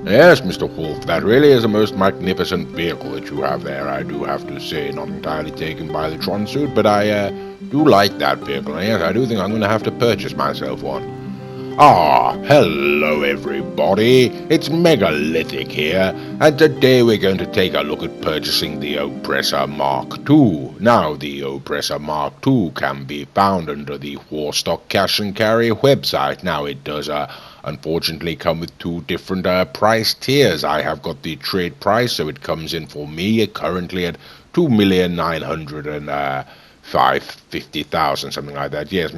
Yes, Mr. Wolf, that really is a most magnificent vehicle that you have there, I do have to say. Not entirely taken by the Tron suit, but I do like that vehicle, and yes, I do think I'm going to have to purchase myself one. Ah, hello everybody, it's Megalithic here, and today we're going to take a look at purchasing the Oppressor Mark II. Now, the Oppressor Mark II can be found under the Warstock Cash and Carry website. Now, it does unfortunately come with two different price tiers. I have got the trade price, so it comes in for me currently at 2,950,000, something like that. Yes,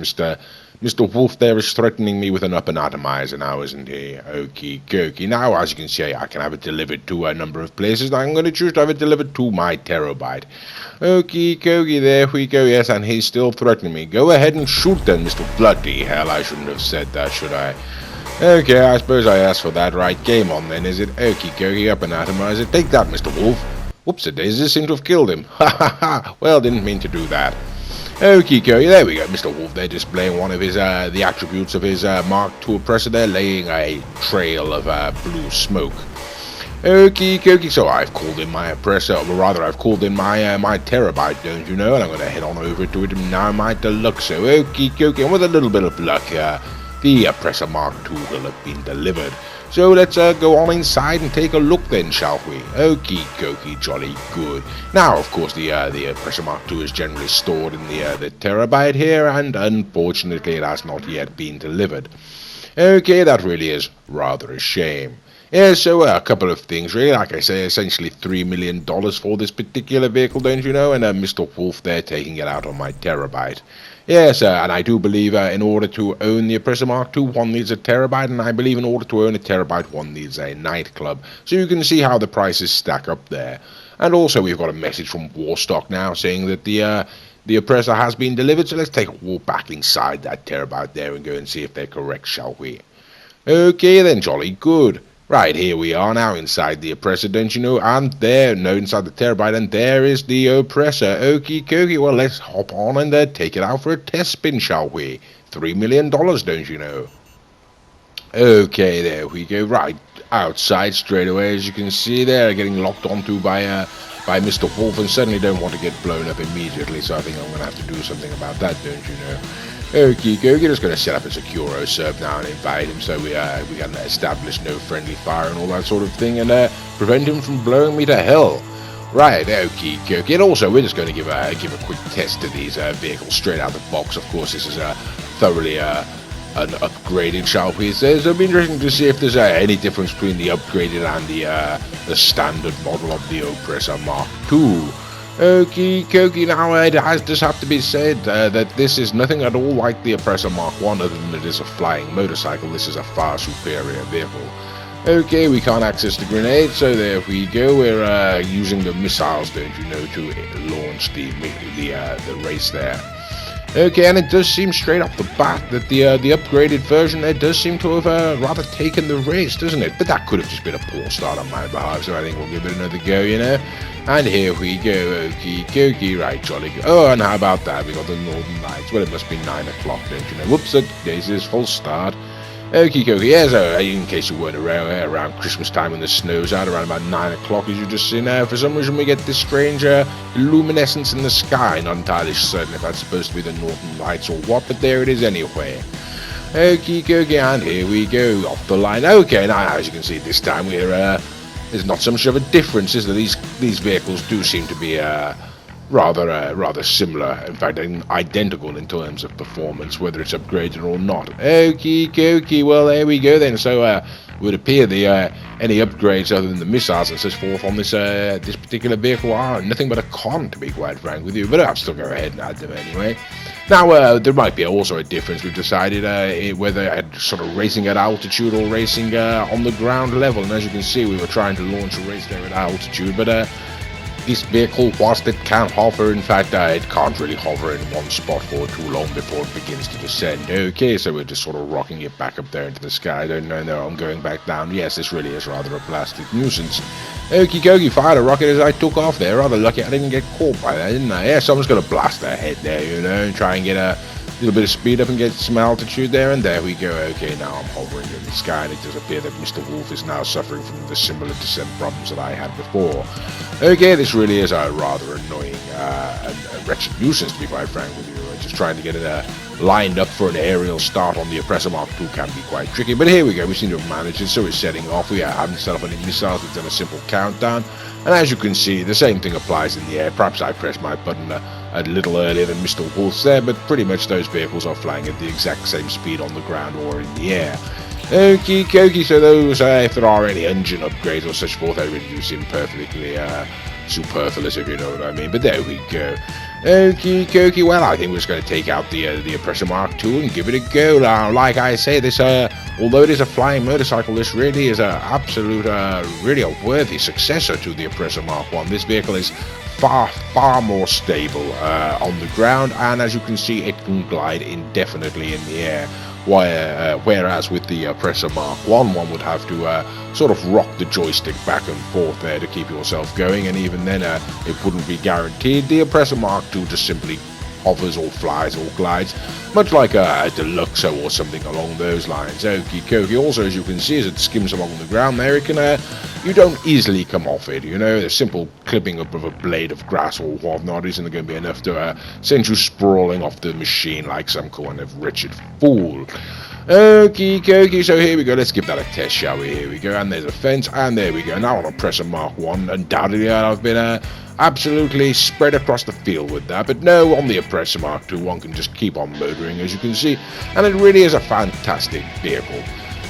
Mr. Wolf there is threatening me with an up and atomizer now, isn't he? Okie dokie. Now, as you can see, I can have it delivered to a number of places. I'm going to choose to have it delivered to my terabyte. Okie dokie, there we go. Yes, and he's still threatening me. Go ahead and shoot then, Mr. Bloody Hell. I shouldn't have said that, should I? Okay, I suppose I asked for that. Right, game on then, is it? Okie dokie, up and atomizer. Take that, Mr. Wolf. Whoops-a-daisy, seem to have killed him. Ha ha ha. Well, didn't mean to do that. Okie dokie, there we go. Mr. Wolf there displaying one of his the attributes of his Mark II Oppressor there, laying a trail of blue smoke. Okie dokie, so I've called in my Oppressor, or rather I've called in my my terabyte, don't you know, and I'm going to head on over to it now, my deluxe. So okie dokie, and with a little bit of luck, the Oppressor Mark II will have been delivered. So let's go on inside and take a look then, shall we? Okie dokie, jolly good. Now, of course, the Oppressor Mark II is generally stored in the terabyte here, and unfortunately it has not yet been delivered. Okay, that really is rather a shame. Yeah, so a couple of things really, like I say, essentially $3 million for this particular vehicle, don't you know, and Mr. Wolf there taking it out on my terabyte. Yes, and I do believe in order to own the Oppressor Mark II, one needs a terabyte, and I believe in order to own a terabyte, one needs a nightclub. So you can see how the prices stack up there. And also, we've got a message from Warstock now saying that the Oppressor has been delivered, so let's take a walk back inside that terabyte there and go and see if they're correct, shall we? Okay then, jolly good. Right, here we are now inside the Oppressor, don't you know, and there, no, inside the terabyte, and there is the Oppressor. Okie dokie, well, let's hop on and take it out for a test spin, shall we? $3 million, don't you know? Okay, there we go, right, outside straight away, as you can see there, getting locked onto by Mr. Wolf, and certainly don't want to get blown up immediately, so I think I'm going to have to do something about that, don't you know? Okie dokie, just going to set up a secure serve now and invite him so we can establish no friendly fire and all that sort of thing, and prevent him from blowing me to hell. Right, okie dokie. And also, we're just going to give a quick test to these vehicles straight out of the box. Of course, this is thoroughly an upgraded, shall we say. So it'll be interesting to see if there's any difference between the upgraded and the standard model of the Oppressor Mark II. Okie dokie, now it has just have to be said that this is nothing at all like the Oppressor Mark I, other than it is a flying motorcycle. This is a far superior vehicle. Okay, we can't access the grenade, so there we go. We're using the missiles, don't you know, to launch the race there. Okay, and it does seem straight off the bat that the upgraded version there does seem to have rather taken the race, doesn't it? But that could have just been a poor start on my behalf, so I think we'll give it another go, you know. And here we go, okie dokie, right, jolly good. Oh, and how about that? We got the Northern Lights. Well, it must be 9 o'clock, don't you know? Whoops, this is full start. Okie dokie, yeah, so in case you weren't around Christmas time when the snow's out, around about 9 o'clock, as you just seen, for some reason we get this strange luminescence in the sky. Not entirely certain if that's supposed to be the Northern Lights or what, but there it is anyway. Okie dokie, and here we go, off the line. Okay, now as you can see, this time there's not so much of a difference, is there? These vehicles do seem to be rather similar, in fact identical in terms of performance, whether it's upgraded or not. Okie dokie, well there we go then. So it would appear any upgrades other than the missiles and so forth on this particular vehicle are nothing but a con, to be quite frank with you, but I'll still go ahead and add them anyway. Now, there might be also a difference. We've decided whether sort of racing at altitude or racing on the ground level. And as you can see, we were trying to launch a race there at altitude, but this vehicle, whilst it can hover, in fact, it can't really hover in one spot for too long before it begins to descend. Okay, so we're just sort of rocking it back up there into the sky. No, I'm going back down. Yes, this really is rather a plastic nuisance. Okie dokie, fired a rocket as I took off there. Rather lucky I didn't get caught by that, didn't I? Yeah, so I'm just going to blast ahead there, you know, and try and get little bit of speed up and get some altitude there, and there we go. Okay, now I'm hovering in the sky, and it does appear that Mr. Wolf is now suffering from the similar descent problems that I had before. Okay, this really is a rather annoying and a wretched nuisance, to be quite frank with you. Just trying to get it lined up for an aerial start on the Oppressor Mark II can be quite tricky, but here we go. We seem to have managed it, so we're setting off. We haven't set up any missiles, we've done a simple countdown, and as you can see, the same thing applies in the air. Perhaps I pressed my button a little earlier than Mr. Wolf's there, but pretty much those vehicles are flying at the exact same speed on the ground or in the air. Okie dokie, so those, if there are any engine upgrades or such forth, I really do seem perfectly superfluous, if you know what I mean, but there we go. Okie dokie, well, I think we're just going to take out the Oppressor Mark II and give it a go. Now, like I say, this, although it is a flying motorcycle, this really is an absolute, really a worthy successor to the Oppressor Mark I. This vehicle is far more stable on the ground, and as you can see, it can glide indefinitely in the air. Whereas with the Oppressor Mark I, one would have to sort of rock the joystick back and forth there to keep yourself going, and even then it wouldn't be guaranteed. The Oppressor Mark II just simply hovers or flies or glides, much like a Deluxo or something along those lines. Okie dokie. Also, as you can see, as it skims along the ground there, it can you don't easily come off it, you know. The simple clipping up of a blade of grass or whatnot isn't going to be enough to send you sprawling off the machine like some kind of wretched fool. Okie dokie, so here we go, let's give that a test, shall we? Here we go, and there's a fence, and there we go. Now on Oppressor Mark I, undoubtedly I've been absolutely spread across the field with that, but no, on the Oppressor Mark II, one can just keep on motoring, as you can see, and it really is a fantastic vehicle.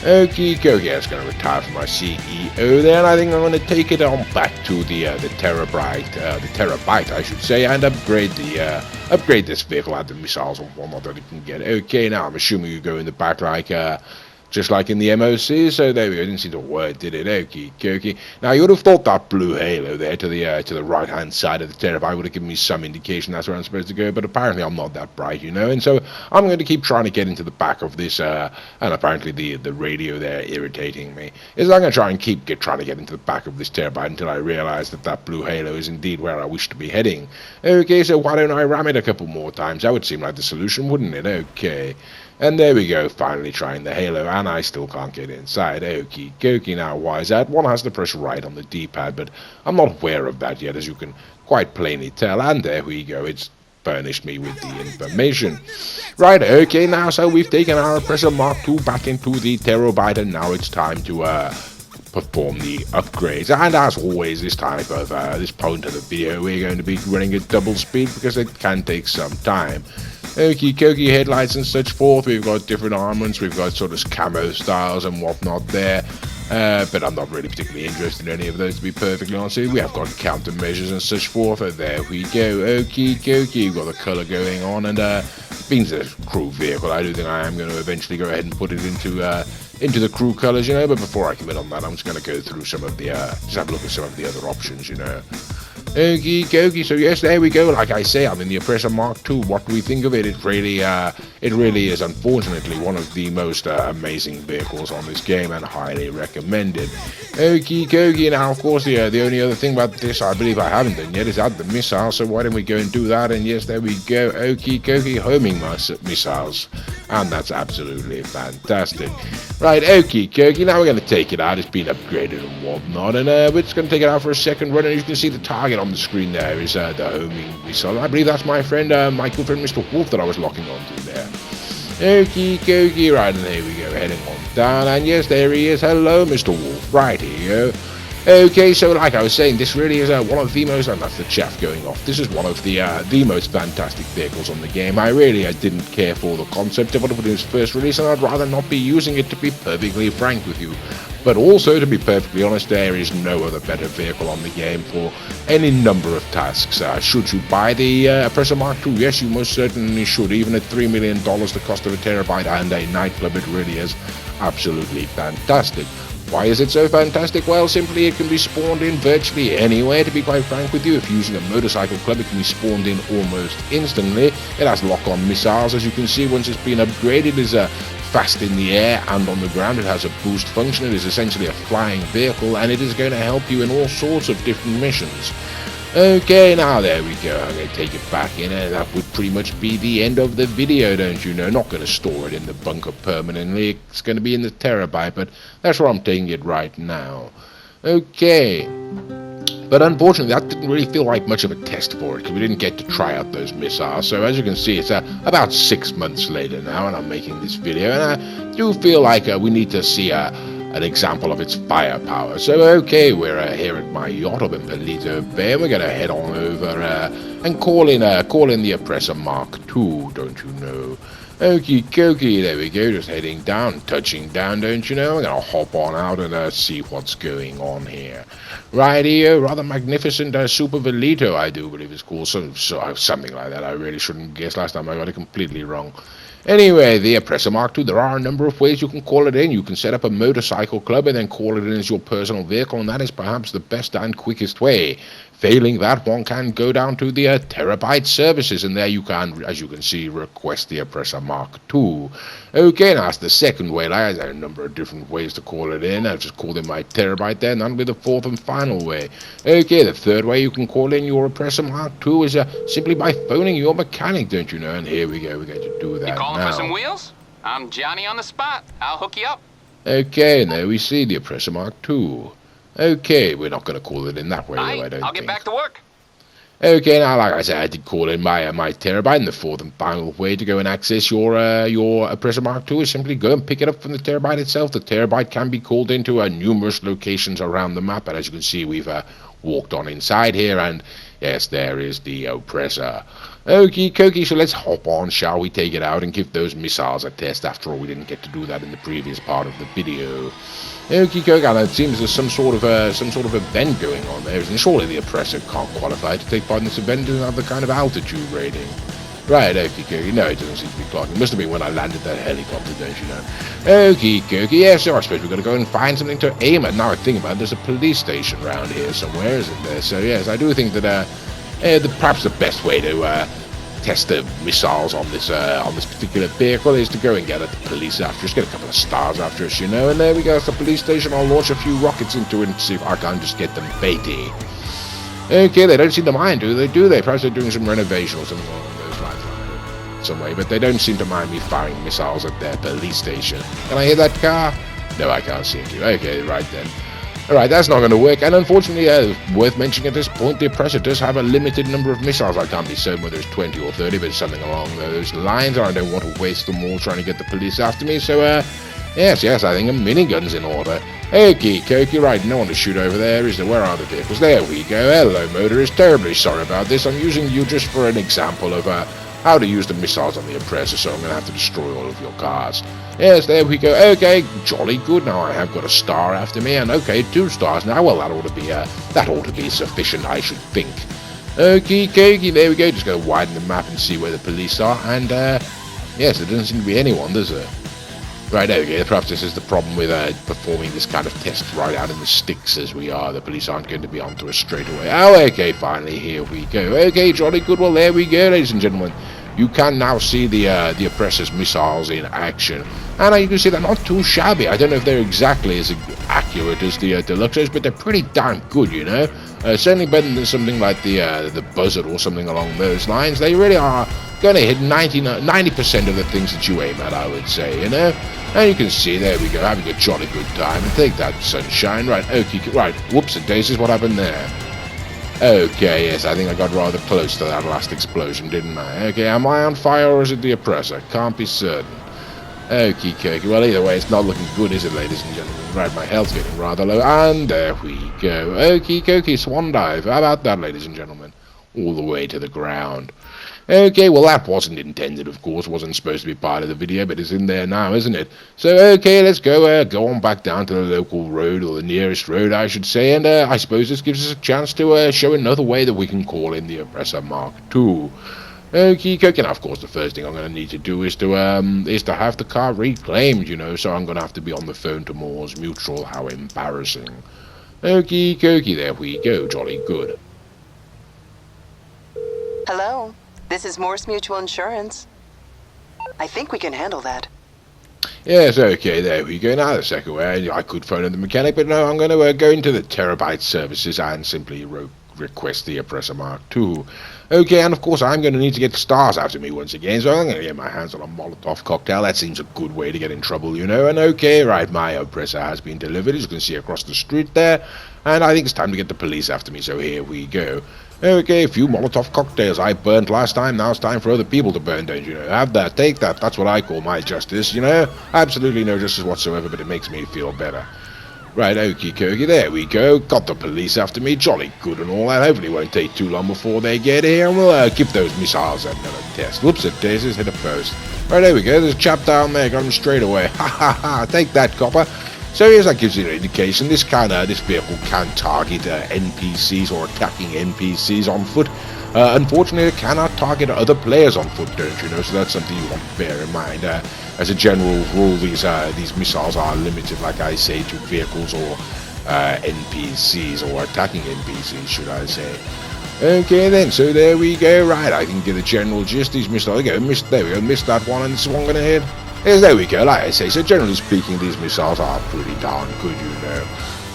Okie dokie, I'm going to retire from my CEO there, and I think I'm going to take it on back to the Terabyte, I should say, and upgrade this vehicle, add the missiles and whatnot that it can get. Okay, now I'm assuming you go in the back like just like in the MOC, so there we go. It didn't seem to work, did it? Okie dokie. Now you would have thought that blue halo there to the right hand side of the Terabyte would have given me some indication that's where I'm supposed to go, but apparently I'm not that bright, you know, and so I'm going to keep trying to get into the back of this, and apparently the radio there irritating me. Is I'm going to try and keep trying to get into the back of this Terabyte until I realise that blue halo is indeed where I wish to be heading. Okay, so why don't I ram it a couple more times? That would seem like the solution, wouldn't it? Okay. And there we go, finally trying the halo, and I still can't get inside. Okie dokie. Now, why is that? One has to press right on the D-pad, but I'm not aware of that yet, as you can quite plainly tell. And there we go, it's furnished me with the information. Right, okay, now, so we've taken our Oppressor Mark II back into the Terabyte, and now it's time to perform the upgrades. And as always, this type of this point of the video, we're going to be running at double speed because it can take some time. Okie dokie, headlights and such forth. We've got different armaments, we've got sort of camo styles and whatnot there, but I'm not really particularly interested in any of those, to be perfectly honest with you. We have got countermeasures and such forth, and there we go. Okie dokie, we've got the colour going on, and being a crew vehicle, I do think I am going to eventually go ahead and put it into the crew colours, you know, but before I commit on that, I'm just going to go through some of the, just have a look at some of the other options, you know. Okie dokie, so yes, there we go. Like I say, I'm in the Oppressor Mark II. What do we think of it? It really is, unfortunately, one of the most amazing vehicles on this game, and highly recommended. Okie dokie. Now, of course, the only other thing about this I believe I haven't done yet is add the missile, so why don't we go and do that? And yes, there we go. Okie dokie, homing missiles, and that's absolutely fantastic. Right, okie dokie, now we're going to take it out. It's been upgraded and whatnot, and we're just going to take it out for a second run, and you can see the target on the screen there is the homing missile. I believe that's my friend, my good friend Mr. Wolf, that I was locking onto there. Okie dokie, right, and here we go, heading on down, and yes, there he is. Hello, Mr. Wolf. Right, here you go. Okay, so like I was saying, this really is one of the most, and that's the chaff going off, this is one of the most fantastic vehicles on the game. I didn't care for the concept of it when it was first released, and I'd rather not be using it, to be perfectly frank with you. But also, to be perfectly honest, there is no other better vehicle on the game for any number of tasks. Should you buy the Oppressor Mark II? Yes, you most certainly should. Even at $3 million, the cost of a Terabyte and a nightclub, it really is absolutely fantastic. Why is it so fantastic? Well, simply it can be spawned in virtually anywhere, to be quite frank with you. If using a motorcycle club, it can be spawned in almost instantly. It has lock-on missiles, as you can see. Once it's been upgraded, it is fast in the air and on the ground. It has a boost function. It is essentially a flying vehicle, and it is going to help you in all sorts of different missions. Okay, now there we go. I'm going to take it back in, and that would pretty much be the end of the video, don't you know? Not going to store it in the bunker permanently. It's going to be in the terabyte, but that's where I'm taking it right now. Okay. But unfortunately, that didn't really feel like much of a test for it, because we didn't get to try out those missiles. So as you can see, it's about 6 months later now, and I'm making this video, and I do feel like we need to see an example of its firepower. So okay, we're here at my yacht up in Palito Bay, and we're going to head on over and call in the Oppressor Mark II, don't you know? Okie dokie, there we go, just heading down, touching down, don't you know? We're going to hop on out and see what's going on here. Right here, rather magnificent Super Velito, I do believe it's called, something like that. I really shouldn't guess. Last time I got it completely wrong. Anyway, the Oppressor Mark II, there are a number of ways you can call it in. You can set up a motorcycle club and then call it in as your personal vehicle, and that is perhaps the best and quickest way. Failing that, one can go down to the terabyte services, and there you can, as you can see, request the Oppressor Mark II. Okay, now that's the second way. Like, there are a number of different ways to call it in. I've just called in my terabyte there, and that'll be the fourth and final way. Okay, the third way you can call in your Oppressor Mark II is simply by phoning your mechanic, don't you know? And here we go, we're going to do that now. You calling for some wheels? I'm Johnny on the spot. I'll hook you up. Okay, and there we see the Oppressor Mark II. Okay, we're not going to call it in that way, though, I don't think. I'll get back to work. Okay, now, like I said, I did call in my terabyte, and the fourth and final way to go and access your Oppressor Mark II is simply go and pick it up from the terabyte itself. The terabyte can be called into numerous locations around the map, and as you can see, we've walked on inside here, and yes, there is the Oppressor. Okie dokie, so let's hop on, shall we? Take it out and give those missiles a test. After all, we didn't get to do that in the previous part of the video. Okie dokie, and it seems there's some sort of event going on there. And surely the Oppressor can't qualify to take part in this event. Doesn't have the kind of altitude rating. Right, okie dokie. No, it doesn't seem to be clocking. It must have been when I landed that helicopter, don't you know? Okie dokie. Yeah, so I suppose we've got to go and find something to aim at. Now I think about it, there's a police station around here somewhere, isn't there? So yes, I do think that perhaps the best way to test the missiles on this particular vehicle is to go and get at the police after us, get a couple of stars after us, you know, and there we go, that's the police station. I'll launch a few rockets into it and see if I can just get them baity. Okay, they don't seem to mind, do they? Perhaps they're doing some renovation or something along those lines, some way, but they don't seem to mind me firing missiles at their police station. Can I hear that car? No, I can't see you. Okay, right then. Alright, that's not going to work, and unfortunately, worth mentioning at this point, the Oppressor does have a limited number of missiles. I can't be certain whether it's 20 or 30, but it's something along those lines, and I don't want to waste them all trying to get the police after me, so, yes, I think a minigun's in order. Okie dokie, right, no one to shoot over there, is there? Where are the vehicles? There we go. Hello, motorist, terribly sorry about this. I'm using you just for an example of, how to use the missiles on the Oppressor, so I'm going to have to destroy all of your cars. Yes, there we go. Okay, jolly good. Now I have got a star after me, and okay, 2 stars now. Well, that ought to be sufficient, I should think. Okie dokie, there we go. Just go widen the map and see where the police are, and yes, there doesn't seem to be anyone, does there? Right, there we go. Perhaps this is the problem with performing this kind of test right out in the sticks as we are. The police aren't going to be onto us straight away. Oh, okay, finally, here we go. Okay, jolly good. Well, there we go, ladies and gentlemen. You can now see the Oppressor's missiles in action. And you can see they're not too shabby. I don't know if they're exactly as accurate as the Deluxes, but they're pretty darn good, you know. Certainly better than something like the Buzzard or something along those lines. They really are going to hit 90% of the things that you aim at, I would say, you know. And you can see, there we go, having a jolly good time. And take that, sunshine. Right, okay, right. Whoops and daisies, what happened there? Okay, yes, I think I got rather close to that last explosion, didn't I? Okay, am I on fire or is it the Oppressor? Can't be certain. Okie dokie. Well, either way, it's not looking good, is it, ladies and gentlemen? Right, my health's getting rather low. And there we go. Okie dokie, swan dive. How about that, ladies and gentlemen? All the way to the ground. Okay, well, that wasn't intended, of course. Wasn't supposed to be part of the video, but it's in there now, isn't it? So, okay, let's go on back down to the local road, or the nearest road, I should say. And I suppose this gives us a chance to show another way that we can call in the Oppressor Mark II. Okie dokie. Now, of course, the first thing I'm going to need to do is to have the car reclaimed, you know. So I'm going to have to be on the phone to Moores Mutual. How embarrassing. Okie dokie. There we go. Jolly good. Hello. This is Morse Mutual Insurance. I think we can handle that. Yes, okay, there we go. Now the second way, I could phone in the mechanic, but no, I'm going to go into the terabyte services and simply request the Oppressor Mark II. Okay, and of course I'm going to need to get stars after me once again, so I'm going to get my hands on a Molotov cocktail. That seems a good way to get in trouble, you know. And okay, right, my Oppressor has been delivered, as you can see across the street there. And I think it's time to get the police after me, so here we go. Okay, a few Molotov cocktails I burnt last time, now it's time for other people to burn, don't you know? Have that, take that, that's what I call my justice, you know? Absolutely no justice whatsoever, but it makes me feel better. Right, okie dokie, there we go. Got the police after me, jolly good and all that. Hopefully it won't take too long before they get here, and we'll give those missiles another test. Whoops, it daisies, hit a post. Right, there we go, there's a chap down there, got him straight away. Ha ha ha, take that, copper. So here's that gives you an indication, this vehicle can target NPCs or attacking NPCs on foot. Unfortunately, it cannot target other players on foot, don't you know, so that's something you want to bear in mind. As a general rule, these missiles are limited, like I say, to vehicles or NPCs, or attacking NPCs, should I say. Okay then, so there we go, right, I can get the general gist. These missiles, there we go, missed that one, and this one gonna hit. Yes, there we go, like I say, so generally speaking, these missiles are pretty darn good, you know.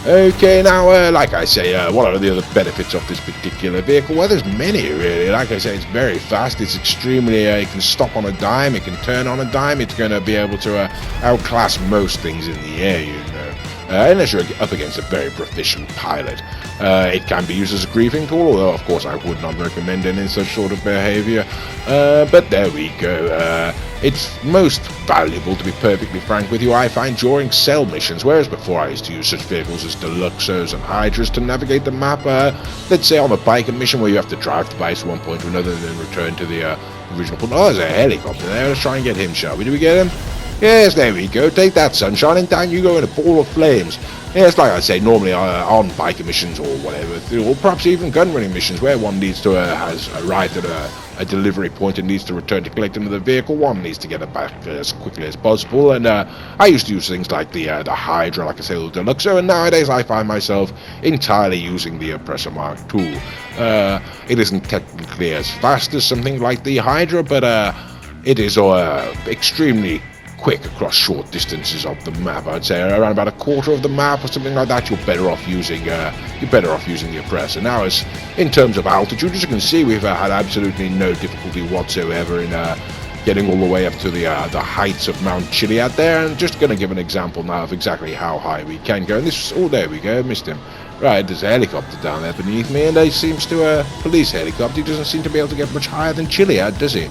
Okay, now, like I say, what are the other benefits of this particular vehicle? Well, there's many, really. Like I say, it's very fast, it's extremely, it can stop on a dime, it can turn on a dime, it's going to be able to outclass most things in the air, you know. Unless you're up against a very proficient pilot. It can be used as a griefing tool, although, of course, I would not recommend any such sort of behavior. But there we go. It's most valuable, to be perfectly frank with you, I find, during cell missions, whereas before I used to use such vehicles as Deluxos and Hydras to navigate the map. Let's say on a biker mission where you have to drive the bikes from one point to another and then return to the original point. Oh, there's a helicopter there. Let's try and get him, shall we? Do we get him? Yes, there we go. Take that, sunshine, and down you go in a ball of flames. Yes, like I say, normally on biker missions or whatever, or perhaps even gun running missions where one needs to has arrived at a delivery point and needs to return to collect another vehicle, one needs to get it back as quickly as possible. And I used to use things like the Hydra, like I say, the Deluxo, and nowadays I find myself entirely using the Oppressor Mark II. It isn't technically as fast as something like the Hydra, but it is extremely quick across short distances of the map. I'd say around about a quarter of the map or something like that. You're better off using the Oppressor. Now, as in terms of altitude, as you can see, we've had absolutely no difficulty whatsoever in getting all the way up to the heights of Mount Chili out there. And just going to give an example now of exactly how high we can go. And this, oh, there we go, missed him. Right, there's a helicopter down there beneath me, and he seems to police helicopter. He doesn't seem to be able to get much higher than Chiliad, does he?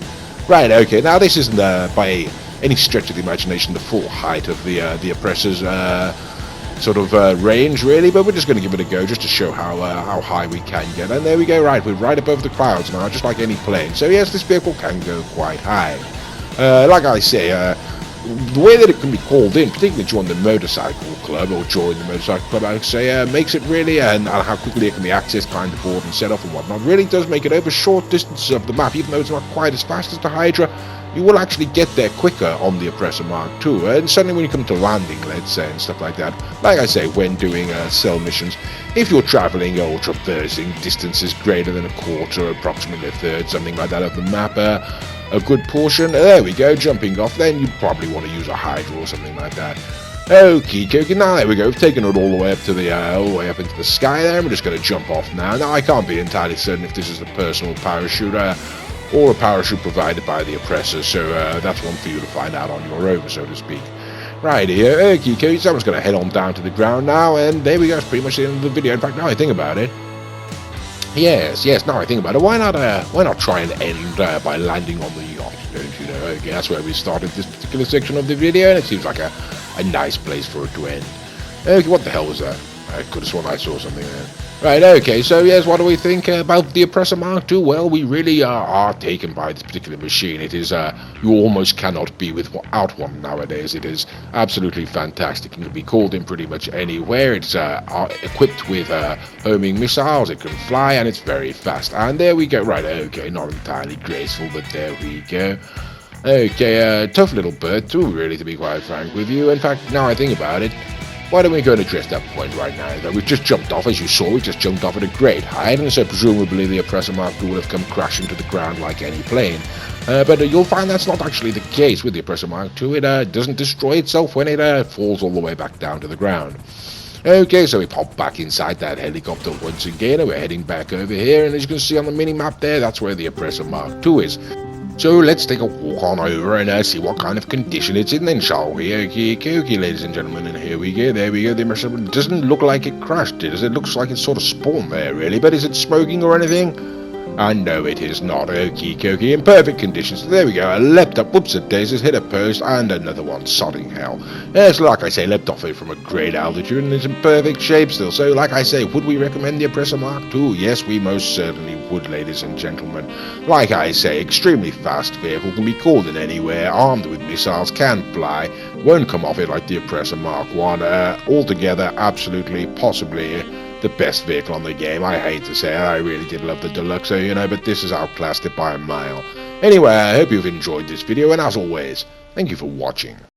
Right, okay. Now this isn't by any stretch of the imagination the full height of the Oppressor's sort of range, really, but we're just going to give it a go just to show how high we can get. And there we go, right, we're right above the clouds now, just like any plane. So yes, this vehicle can go quite high. Like I say, the way that it can be called in, particularly during the motorcycle club, or join the motorcycle club, I would say, makes it really, and how quickly it can be accessed, kind of board and set off and whatnot, really does make it over short distances of the map. Even though it's not quite as fast as the Hydra, you will actually get there quicker on the Oppressor Mark II, and suddenly when you come to landing, let's say, and stuff like that, like I say, when doing cell missions, if you're traveling or traversing distances greater than a quarter, approximately a third, something like that of the map, a good portion, there we go, jumping off, then you probably want to use a Hydra or something like that. Okie dokie, now there we go, we've taken it all the way up to all the way up into the sky there, and we're just going to jump off now. Now I can't be entirely certain if this is a personal parachute, or a parachute provided by the Oppressor, so that's one for you to find out on your own, so to speak. Right here, okie dokie, someone's going to head on down to the ground now, and there we go, it's pretty much the end of the video. In fact, now I think about it, yes, now I think about it, why not try and end by landing on the yacht, don't you know? Okay, that's where we started this particular section of the video, and it seems like a nice place for it to end. Okay, what the hell was that? I could have sworn I saw something there. Right, okay, so yes, what do we think about the Oppressor Mark II? Well, we really are taken by this particular machine. It is, you almost cannot be without one nowadays. It is absolutely fantastic. It can be called in pretty much anywhere. It's equipped with homing missiles, it can fly, and it's very fast. And there we go, right, okay, not entirely graceful, but there we go. Okay, tough little bird too, really, to be quite frank with you. In fact, now I think about it, why don't we go and address that point right now? Though we've just jumped off, as you saw, we just jumped off at a great height, and so presumably the Oppressor Mark II would have come crashing to the ground like any plane. But you'll find that's not actually the case with the Oppressor Mark II. It doesn't destroy itself when it falls all the way back down to the ground. Okay, so we pop back inside that helicopter once again, and we're heading back over here, and as you can see on the mini-map there, that's where the Oppressor Mark II is. So let's take a walk on over and see what kind of condition it's in then, shall we? Okay, ladies and gentlemen, and here we go, there we go. The Oppressor doesn't look like it crashed, does it? It looks like it's sort of spawned there, really, but is it smoking or anything? No, it is not. Okey-dokey, in perfect condition. So there we go. I leapt up, whoops it daisies, hit a post, and another one, sodding hell. Yes, like I say, leapt off it from a great altitude, and it's in perfect shape still. So, like I say, would we recommend the Oppressor Mark II? Yes, we most certainly would, ladies and gentlemen. Like I say, extremely fast vehicle, can be called in anywhere, armed with missiles, can fly, won't come off it like the Oppressor Mark I. Altogether, absolutely, possibly the best vehicle on the game. I hate to say it, I really did love the Deluxo, you know, but this is outclassed it by a mile. Anyway, I hope you've enjoyed this video, and as always, thank you for watching.